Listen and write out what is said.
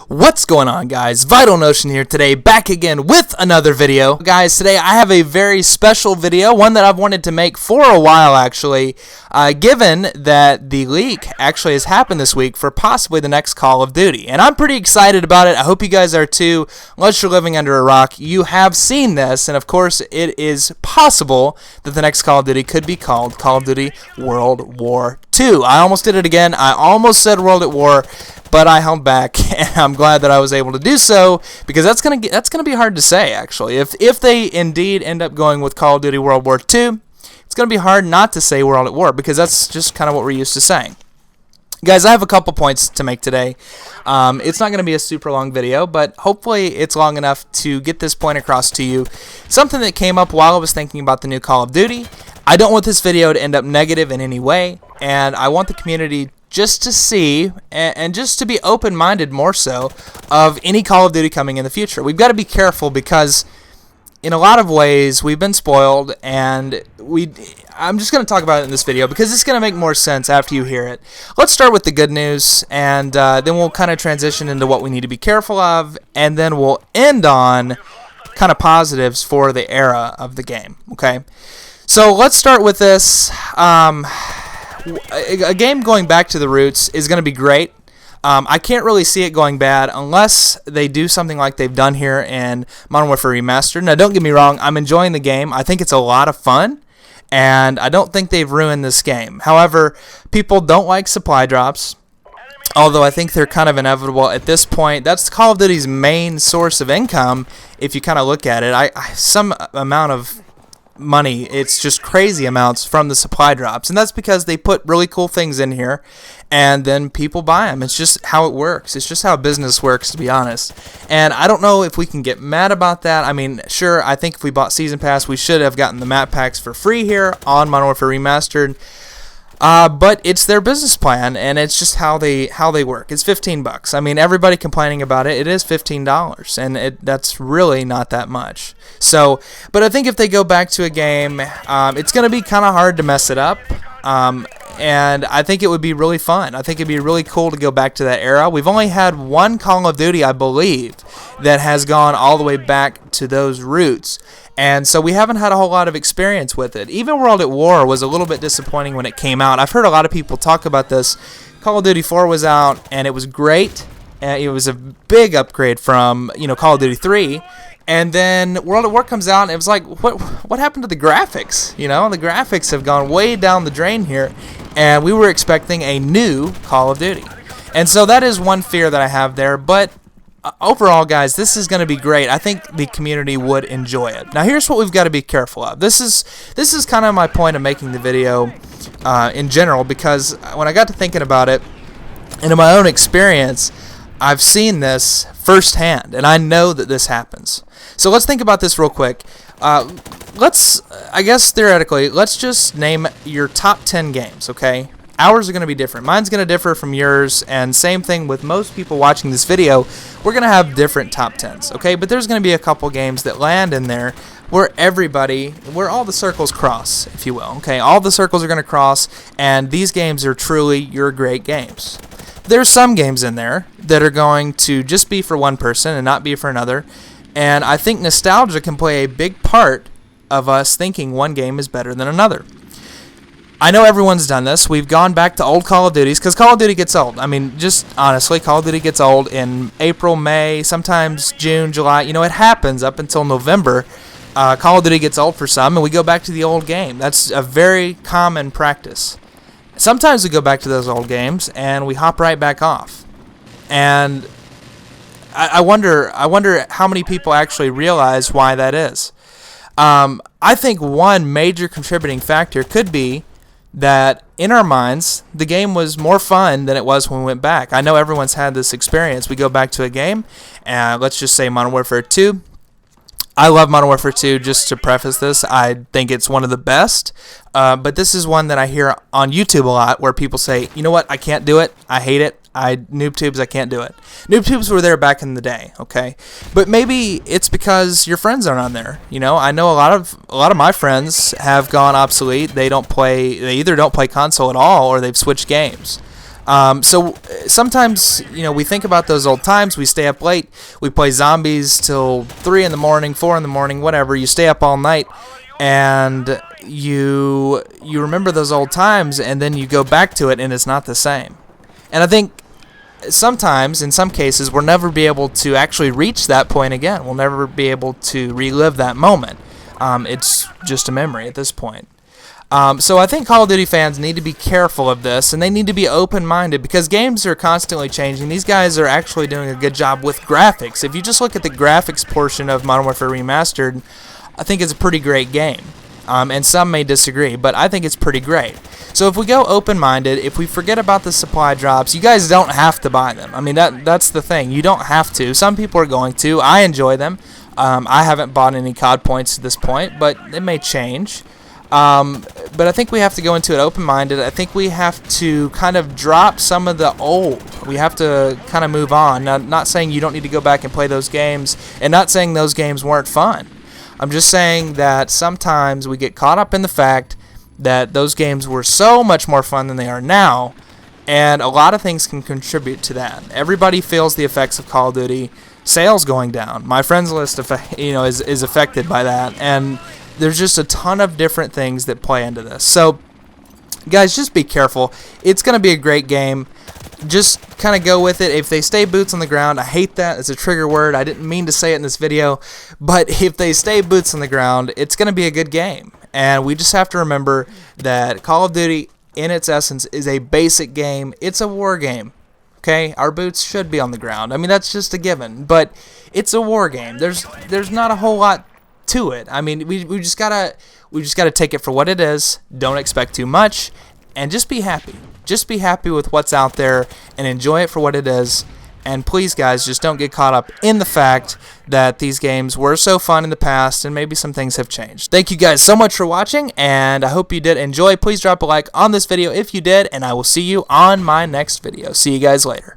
What's going on, guys? Vital Notion here today, back again with another video. Guys, today I have a very special video, one that I've wanted to make for a while actually, given that the leak actually has happened this week for possibly the next Call of Duty. And I'm pretty excited about it. I hope you guys are too. Unless you're living under a rock, you have seen this, and of course it is possible that the next Call of Duty could be called Call of Duty World War II. I almost did it again. I almost said World at War, but I held back, and I'm glad that I was able to do so, because that's gonna be hard to say actually. If they indeed end up going with Call of Duty World War II, it's gonna be hard not to say World at War, because that's just kind of what we're used to saying. Guys, I have a couple points to make today. It's not going to be a super long video, but hopefully it's long enough to get this point across to you. Something that came up while I was thinking about the new Call of Duty. I don't want this video to end up negative in any way, and I want the community just to see and just to be open-minded more so of any Call of Duty coming in the future. We've got to be careful because in a lot of ways we've been spoiled, and I'm just going to talk about it in this video because it's going to make more sense after you hear it. Let's start with the good news, and then we'll kind of transition into what we need to be careful of, and then we'll end on kind of positives for the era of the game. Okay, so let's start with this. A game going back to the roots is going to be great. I can't really see it going bad unless they do something like they've done here in Modern Warfare Remastered. Now, don't get me wrong, I'm enjoying the game. I think it's a lot of fun, and I don't think they've ruined this game. However, people don't like supply drops, although I think they're kind of inevitable at this point. That's Call of Duty's main source of income, if you kind of look at it. Some amount of money, it's just crazy amounts from the supply drops, and that's because they put really cool things in here and then people buy them. It's just how it works. It's just how business works, to be honest. And I don't know if we can get mad about that. I mean, sure, I think if we bought Season Pass, we should have gotten the map packs for free here on Modern Warfare Remastered. But it's their business plan, and it's just how they work. It's $15. I mean, everybody complaining about it. It is $15, and that's really not that much. So, but I think if they go back to a game, it's going to be kind of hard to mess it up. And I think it would be really fun. I think it'd be really cool to go back to that era. We've only had one Call of Duty, I believe, that has gone all the way back to those roots. And so we haven't had a whole lot of experience with it. Even World at War was a little bit disappointing when it came out. I've heard a lot of people talk about this. Call of Duty 4 was out, and it was great. It was a big upgrade from, Call of Duty 3. And then World at War comes out, and it was like, what happened to the graphics? The graphics have gone way down the drain here, and we were expecting a new Call of Duty. And so that is one fear that I have there, but overall, guys, this is going to be great. I think the community would enjoy it. Now, here's what we've got to be careful of. This is kind of my point of making the video in general, because when I got to thinking about it, and in my own experience, I've seen this firsthand, and I know that this happens. So let's think about this real quick. I guess theoretically, let's just name your top 10 games, okay? Ours are going to be different. Mine's going to differ from yours, and same thing with most people watching this video. We're going to have different top 10s, okay? But there's going to be a couple games that land in there where all the circles cross, if you will, okay? All the circles are going to cross, and these games are truly your great games. There's some games in there that are going to just be for one person and not be for another, and I think nostalgia can play a big part of us thinking one game is better than another. I know everyone's done this. We've gone back to old Call of Duties because Call of Duty gets old. I mean, just honestly, Call of Duty gets old in April, May, sometimes June, July. It happens up until November. Call of Duty gets old for some, and we go back to the old game. That's a very common practice. Sometimes we go back to those old games, and we hop right back off. And I wonder how many people actually realize why that is. I think one major contributing factor could be that in our minds, the game was more fun than it was when we went back. I know everyone's had this experience. We go back to a game, and let's just say Modern Warfare 2. I love Modern Warfare 2, just to preface this. I think it's one of the best, but this is one that I hear on YouTube a lot where people say, you know what, I can't do it, I hate it, NoobTubes, I can't do it. NoobTubes were there back in the day, okay? But maybe it's because your friends aren't on there. I know a lot of my friends have gone obsolete. They either don't play console at all, or they've switched games. So sometimes, we think about those old times. We stay up late. We play zombies till 3 in the morning, 4 in the morning, whatever. You stay up all night, and you remember those old times, and then you go back to it, and it's not the same. And I think sometimes, in some cases, we'll never be able to actually reach that point again. We'll never be able to relive that moment. It's just a memory at this point. So I think Call of Duty fans need to be careful of this, and they need to be open-minded, because games are constantly changing. These guys are actually doing a good job with graphics. If you just look at the graphics portion of Modern Warfare Remastered, I think it's a pretty great game. And some may disagree, but I think it's pretty great. So if we go open-minded, if we forget about the supply drops, you guys don't have to buy them. I mean, that's the thing. You don't have to. Some people are going to. I enjoy them. I haven't bought any COD points to this point, but it may change. But I think we have to go into it open-minded. I think we have to kind of drop some of the old. We have to kind of move on. Now, not saying you don't need to go back and play those games, and not saying those games weren't fun. I'm just saying that sometimes we get caught up in the fact that those games were so much more fun than they are now, and a lot of things can contribute to that. Everybody feels the effects of Call of Duty. Sales going down. My friends list, is affected by that, and there's just a ton of different things that play into this. So, guys, just be careful. It's going to be a great game. Just kind of go with it. If they stay boots on the ground, I hate that. It's a trigger word. I didn't mean to say it in this video. But if they stay boots on the ground, it's going to be a good game. And we just have to remember that Call of Duty, in its essence, is a basic game. It's a war game. Okay? Our boots should be on the ground. I mean, that's just a given. But it's a war game. There's not a whole lot to it. I mean, we just gotta take it for what it is. Don't expect too much, and just be happy. Just be happy with what's out there and enjoy it for what it is. And please, guys, just don't get caught up in the fact that these games were so fun in the past and maybe some things have changed. Thank you guys so much for watching, and I hope you did enjoy. Please drop a like on this video if you did, and I will see you on my next video. See you guys later.